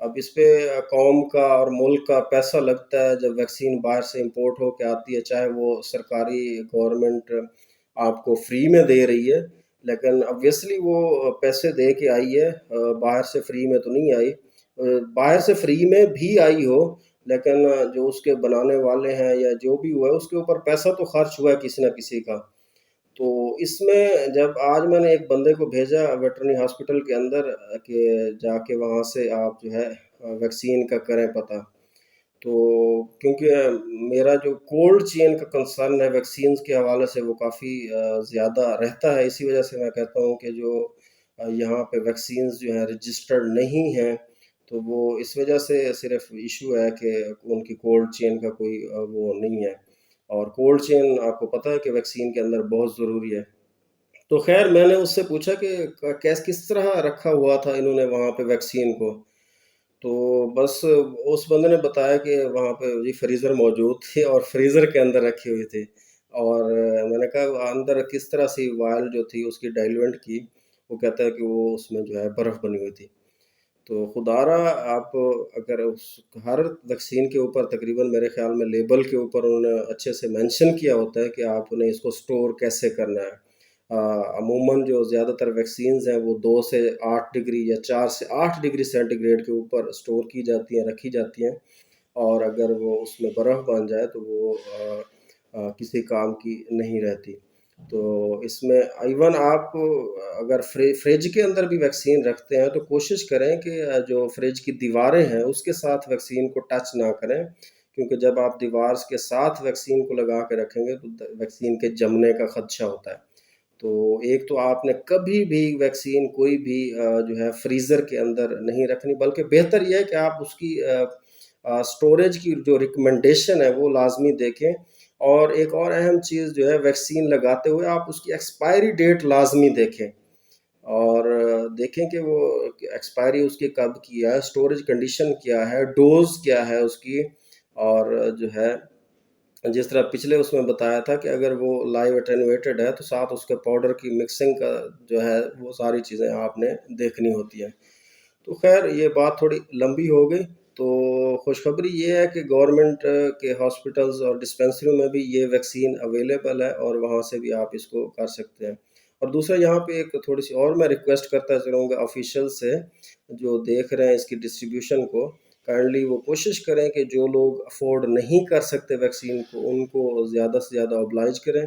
اب اس پہ قوم کا اور ملک کا پیسہ لگتا ہے جب ویکسین باہر سے امپورٹ ہو کے آتی ہے، چاہے وہ سرکاری گورنمنٹ آپ کو فری میں دے رہی ہے، لیکن obviously وہ پیسے دے کے آئی ہے، باہر سے فری میں تو نہیں آئی۔ باہر سے فری میں بھی آئی ہو، لیکن جو اس کے بنانے والے ہیں یا جو بھی ہوا ہے اس کے اوپر پیسہ تو خرچ ہوا ہے کسی نہ کسی کا۔ تو اس میں جب آج میں نے ایک بندے کو بھیجا ویٹرنری ہاسپٹل کے اندر کہ جا کے وہاں سے آپ جو ہے ویکسین کا کریں پتہ، تو کیونکہ میرا جو کولڈ چین کا کنسرن ہے ویکسینز کے حوالے سے وہ کافی زیادہ رہتا ہے، اسی وجہ سے میں کہتا ہوں کہ جو یہاں پہ ویکسینز جو ہیں رجسٹرڈ نہیں ہیں، تو وہ اس وجہ سے صرف ایشو ہے کہ ان کی کولڈ چین کا کوئی وہ نہیں ہے، اور کولڈ چین آپ کو پتہ ہے کہ ویکسین کے اندر بہت ضروری ہے۔ تو خیر میں نے اس سے پوچھا کہ کس طرح رکھا ہوا تھا انہوں نے وہاں پہ ویکسین کو، تو بس اس بندے نے بتایا کہ وہاں پہ جی فریزر موجود تھے اور فریزر کے اندر رکھی ہوئی تھی، اور میں نے کہا اندر کس طرح سی وائل جو تھی اس کی ڈائلوینٹ کی، وہ کہتا ہے کہ وہ اس میں جو ہے برف بنی ہوئی تھی۔ تو خدا را آپ اگر ہر ویکسین کے اوپر تقریباً میرے خیال میں لیبل کے اوپر انہوں نے اچھے سے مینشن کیا ہوتا ہے کہ آپ نے اس کو سٹور کیسے کرنا ہے۔ عموماً جو زیادہ تر ویکسینز ہیں وہ 2 سے 8 ڈگری یا 4 سے 8 ڈگری سینٹی گریڈ کے اوپر سٹور کی جاتی ہیں، رکھی جاتی ہیں، اور اگر وہ اس میں برف بن جائے تو وہ کسی کام کی نہیں رہتی۔ تو اس میں ایون آپ اگر فریج کے اندر بھی ویکسین رکھتے ہیں تو کوشش کریں کہ جو فریج کی دیواریں ہیں اس کے ساتھ ویکسین کو ٹچ نہ کریں، کیونکہ جب آپ دیوار کے ساتھ ویکسین کو لگا کے رکھیں گے تو ویکسین کے جمنے کا خدشہ ہوتا ہے۔ تو ایک تو آپ نے کبھی بھی ویکسین کوئی بھی جو ہے فریزر کے اندر نہیں رکھنی، بلکہ بہتر یہ ہے کہ آپ اس کی سٹوریج کی جو ریکمنڈیشن ہے وہ لازمی دیکھیں، اور ایک اور اہم چیز جو ہے ویکسین لگاتے ہوئے آپ اس کی ایکسپائری ڈیٹ لازمی دیکھیں، اور دیکھیں کہ وہ ایکسپائری اس کی کب کی ہے، سٹوریج کنڈیشن کیا ہے، ڈوز کیا ہے اس کی، اور جو ہے جس طرح پچھلے اس میں بتایا تھا کہ اگر وہ لائیو اٹینویٹڈ ہے تو ساتھ اس کے پاؤڈر کی مکسنگ کا جو ہے وہ ساری چیزیں آپ نے دیکھنی ہوتی ہیں۔ تو خیر یہ بات تھوڑی لمبی ہو گئی، تو خوشخبری یہ ہے کہ گورنمنٹ کے ہاسپٹلز اور ڈسپینسریوں میں بھی یہ ویکسین اویلیبل ہے، اور وہاں سے بھی آپ اس کو کر سکتے ہیں۔ اور دوسرا یہاں پہ ایک تھوڑی سی اور میں ریکویسٹ کرتا چلوں گا آفیشیل سے جو دیکھ رہے ہیں اس کی ڈسٹریبیوشن کو، کائنڈلی وہ کوشش کریں کہ جو لوگ افورڈ نہیں کر سکتے ویکسین کو ان کو زیادہ سے زیادہ اوبلائج کریں،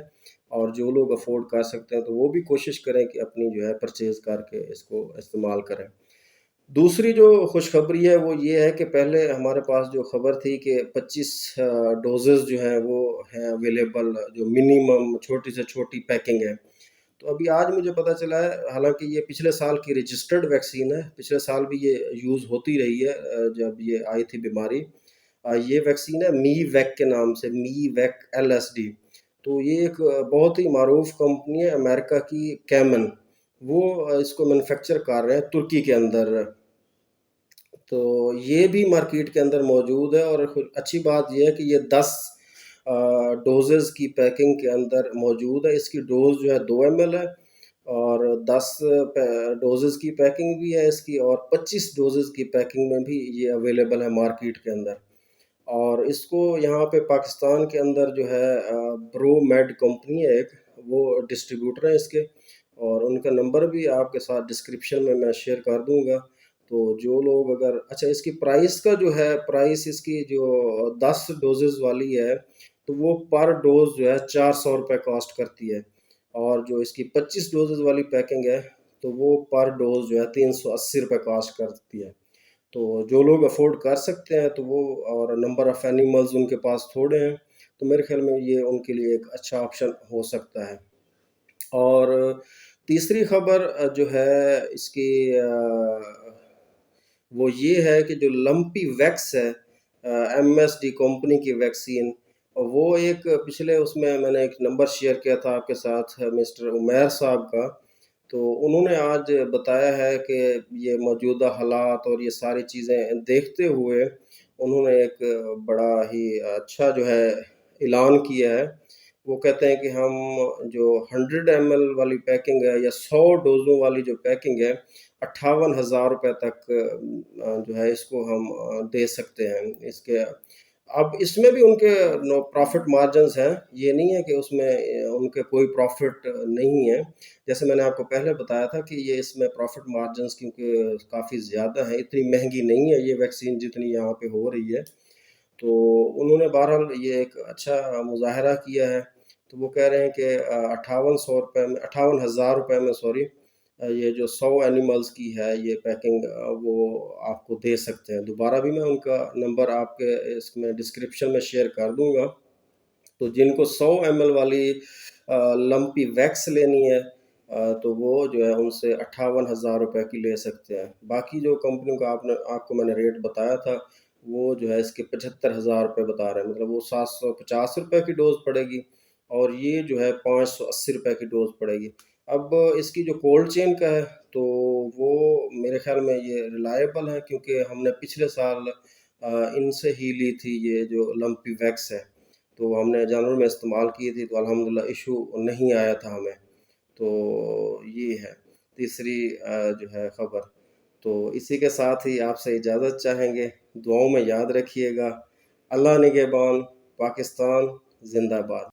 اور جو لوگ افورڈ کر سکتے ہیں تو وہ بھی کوشش کریں کہ اپنی جو ہے پرچیز کر کے اس کو استعمال کریں۔ دوسری جو خوشخبری ہے وہ یہ ہے کہ پہلے ہمارے پاس جو خبر تھی کہ 25 ڈوزز جو ہیں وہ ہیں اویلیبل، جو منیمم چھوٹی سے چھوٹی پیکنگ ہے، تو ابھی آج مجھے پتہ چلا ہے، حالانکہ یہ پچھلے سال کی رجسٹرڈ ویکسین ہے، پچھلے سال بھی یہ یوز ہوتی رہی ہے جب یہ آئی تھی بیماری، یہ ویکسین ہے می ویک کے نام سے، می ویک LSD۔ تو یہ ایک بہت ہی معروف کمپنی ہے امریکہ کی، کیمن، وہ اس کو مینوفیکچر کر رہے ہیں ترکی کے اندر، تو یہ بھی مارکیٹ کے اندر موجود ہے، اور اچھی بات یہ ہے کہ یہ 10 ڈوزز کی پیکنگ کے اندر موجود ہے، اس کی ڈوز جو ہے 2 ml ہے، اور 10 ڈوزز کی پیکنگ بھی ہے اس کی، اور 25 ڈوزز کی پیکنگ میں بھی یہ اویلیبل ہے مارکیٹ کے اندر۔ اور اس کو یہاں پہ پاکستان کے اندر جو ہے برو میڈ کمپنی ہے ایک، وہ ڈسٹریبیوٹر ہے اس کے، اور ان کا نمبر بھی آپ کے ساتھ ڈسکرپشن میں شیئر کر دوں گا۔ تو جو لوگ اگر اچھا اس کی پرائس کا جو ہے، پرائس اس کی جو 10 ڈوزز والی ہے تو وہ پر ڈوز جو ہے 400 روپے کاسٹ کرتی ہے، اور جو اس کی 25 ڈوزز والی پیکنگ ہے تو وہ پر ڈوز جو ہے 380 روپے کاسٹ کرتی ہے۔ تو جو لوگ افورڈ کر سکتے ہیں تو وہ، اور نمبر آف اینیملز ان کے پاس تھوڑے ہیں، تو میرے خیال میں یہ ان کے لیے ایک اچھا آپشن ہو سکتا ہے۔ اور تیسری خبر جو ہے اس کی وہ یہ ہے کہ جو لمپی ویکس ہے MSD کمپنی کی ویکسین، وہ ایک پچھلے اس میں نے ایک نمبر شیئر کیا تھا آپ کے ساتھ مسٹر عمیر صاحب کا، تو انہوں نے آج بتایا ہے کہ یہ موجودہ حالات اور یہ ساری چیزیں دیکھتے ہوئے انہوں نے ایک بڑا ہی اچھا جو ہے اعلان کیا ہے۔ وہ کہتے ہیں کہ ہم جو 100 ml والی پیکنگ ہے یا 100 ڈوزوں والی جو پیکنگ ہے 58,000 روپے تک جو ہے اس کو ہم دے سکتے ہیں اس کے. اب اس میں بھی ان کے پروفٹ مارجنز ہیں، یہ نہیں ہے کہ اس میں ان کے کوئی پروفٹ نہیں ہے. جیسے میں نے آپ کو پہلے بتایا تھا کہ یہ اس میں پروفٹ مارجنز کیونکہ کافی زیادہ ہیں، اتنی مہنگی نہیں ہے یہ ویکسین جتنی یہاں پہ ہو رہی ہے. تو انہوں نے بہرحال یہ ایک اچھا مظاہرہ کیا ہے. تو وہ کہہ رہے ہیں کہ 5800 روپے میں 58,000 روپے میں سوری یہ جو 100 اینیملز کی ہے یہ پیکنگ وہ آپ کو دے سکتے ہیں. دوبارہ بھی میں ان کا نمبر آپ کے اس میں ڈسکرپشن میں شیئر کر دوں گا. تو جن کو 100 ml والی لمپی ویکس لینی ہے تو وہ جو ہے ان سے 58,000 روپے کی لے سکتے ہیں. باقی جو کمپنیوں کا آپ کو میں نے ریٹ بتایا تھا وہ جو ہے اس کے 75,000 روپے بتا رہے ہیں، مطلب وہ 750 روپے کی ڈوز پڑے گی اور یہ جو ہے 580 روپے کی ڈوز پڑے گی. اب اس کی جو کولڈ چین کا ہے تو وہ میرے خیال میں یہ ریلائبل ہے کیونکہ ہم نے پچھلے سال ان سے ہی لی تھی یہ جو لمپی ویکس ہے، تو ہم نے جانوروں میں استعمال کی تھی تو الحمدللہ ایشو نہیں آیا تھا ہمیں. تو یہ ہے تیسری جو ہے خبر. تو اسی کے ساتھ ہی آپ سے اجازت چاہیں گے، دعاؤں میں یاد رکھیے گا. اللہ نگہبان. پاکستان زندہ باد.